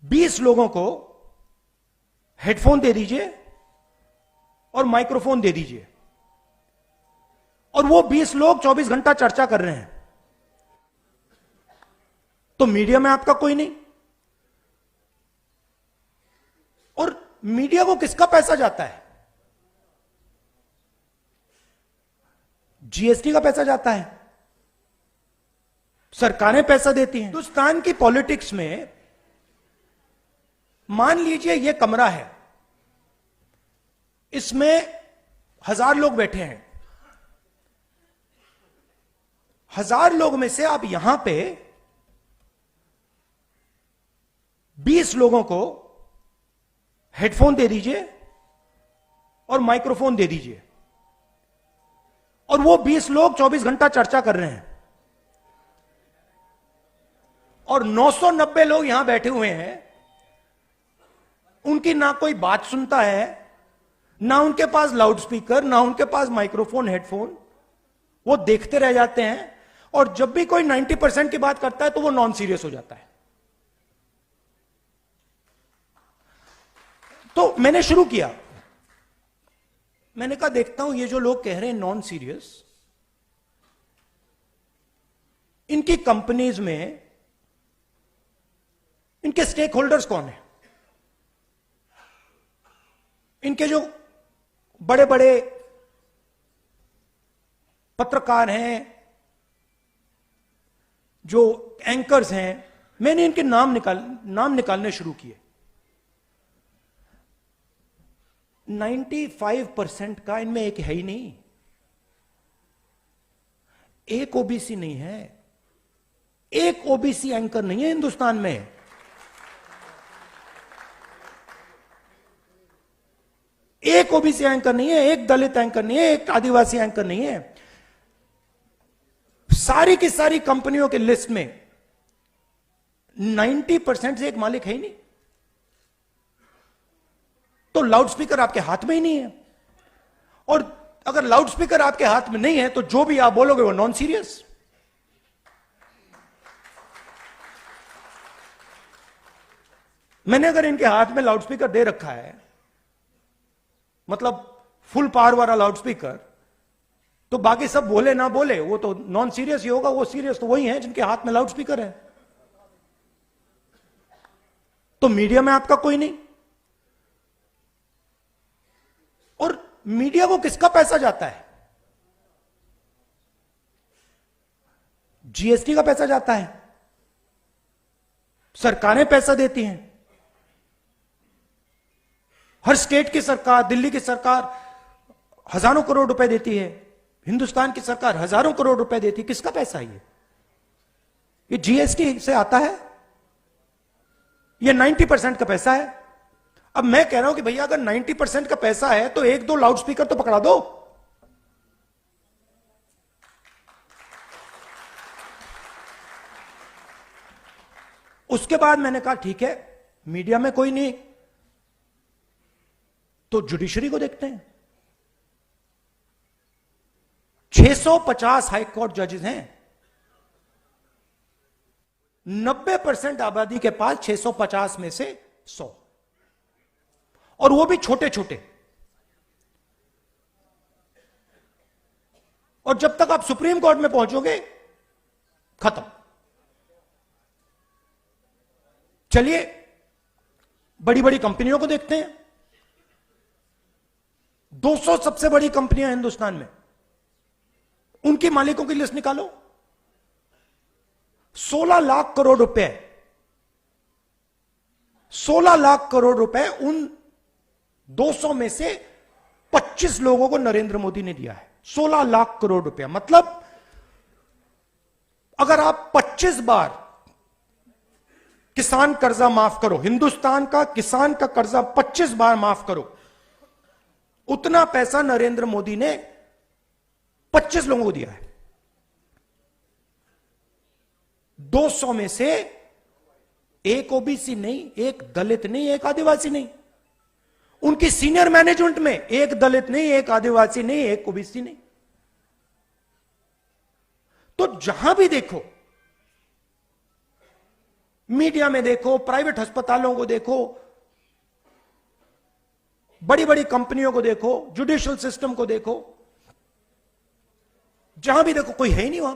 20 लोगों को हेडफोन दे दीजिए और माइक्रोफोन दे दीजिए और वो 20 लोग 24 घंटा चर्चा कर रहे हैं, तो मीडिया में आपका कोई नहीं। और मीडिया को किसका पैसा जाता है? जीएसटी का पैसा जाता है, सरकारें पैसा देती हैं। हिंदुस्तान की पॉलिटिक्स में मान लीजिए यह कमरा है, इसमें 1000 लोग बैठे हैं। 1000 लोग में से आप यहां पे 20 लोगों को हेडफोन दे दीजिए और माइक्रोफोन दे दीजिए और वो 20 लोग 24 घंटा चर्चा कर रहे हैं और 990 लोग यहां बैठे हुए हैं। उनकी ना कोई बात सुनता है, ना उनके पास लाउड स्पीकर, ना उनके पास माइक्रोफोन, हेडफोन। वो देखते रह जाते हैं और जब भी कोई 90% की बात करता है तो वो नॉन सीरियस हो जाता है। तो मैंने शुरू किया, मैंने कहा देखता हूं ये जो लोग कह रहे हैं नॉन सीरियस, इनकी कंपनीज में इनके स्टेक होल्डर्स कौन है? इनके जो बड़े बड़े पत्रकार हैं, जो एंकर्स हैं, मैंने इनके नाम निकालने शुरू किए। 95% का इनमें एक है ही नहीं, एक ओबीसी नहीं है, एक ओबीसी एंकर नहीं है हिंदुस्तान में। एक ओबीसी एंकर नहीं है, एक दलित एंकर नहीं है, एक आदिवासी एंकर नहीं है। सारी की सारी कंपनियों के लिस्ट में 90% से एक मालिक है ही नहीं। तो लाउड स्पीकर आपके हाथ में ही नहीं है, और अगर लाउड स्पीकर आपके हाथ में नहीं है तो जो भी आप बोलोगे वो नॉन सीरियस। मैंने अगर इनके हाथ में लाउड स्पीकर दे रखा है, मतलब फुल पावर वाला लाउड स्पीकर, तो बाकी सब बोले ना बोले वो तो नॉन सीरियस ही होगा। वो सीरियस तो वही है जिनके हाथ में लाउड स्पीकर है। तो मीडिया में आपका कोई नहीं। और मीडिया को किसका पैसा जाता है? जीएसटी का पैसा जाता है, सरकारें पैसा देती हैं। हर स्टेट की सरकार, दिल्ली की सरकार हजारों करोड़ रुपए देती है, हिंदुस्तान की सरकार हजारों करोड़ रुपए देती है। किसका पैसा है ये जीएसटी से आता है। ये 90% का पैसा है। अब मैं कह रहा हूं कि भैया अगर 90% का पैसा है तो एक दो लाउड स्पीकर तो पकड़ा दो। उसके बाद मैंने कहा ठीक है, मीडिया में कोई नहीं तो जुडिशरी को देखते हैं। 650 हाई कोर्ट जजेस हैं, 90% आबादी के पास 650 में से 100, और वो भी छोटे छोटे। और जब तक आप सुप्रीम कोर्ट में पहुंचोगे खत्म। चलिए बड़ी बड़ी कंपनियों को देखते हैं। 200 सबसे बड़ी कंपनियां हिंदुस्तान में, उनके मालिकों की लिस्ट निकालो। 16 लाख करोड़ रुपए, 16 लाख करोड़ रुपए उन 200 में से 25 लोगों को नरेंद्र मोदी ने दिया है। 16 लाख करोड़ रुपया, मतलब अगर आप 25 बार किसान कर्जा माफ करो, हिंदुस्तान का किसान का कर्जा 25 बार माफ करो, उतना पैसा नरेंद्र मोदी ने 25 लोगों को दिया है। 200 में से एक ओबीसी नहीं, एक दलित नहीं, एक आदिवासी नहीं। उनकी सीनियर मैनेजमेंट में एक दलित नहीं, एक आदिवासी नहीं, एक ओबीसी नहीं। तो जहां भी देखो मीडिया में देखो, प्राइवेट अस्पतालों को देखो, बड़ी बड़ी कंपनियों को देखो, जुडिशियल सिस्टम को देखो, जहां भी देखो कोई है ही नहीं वहां पे।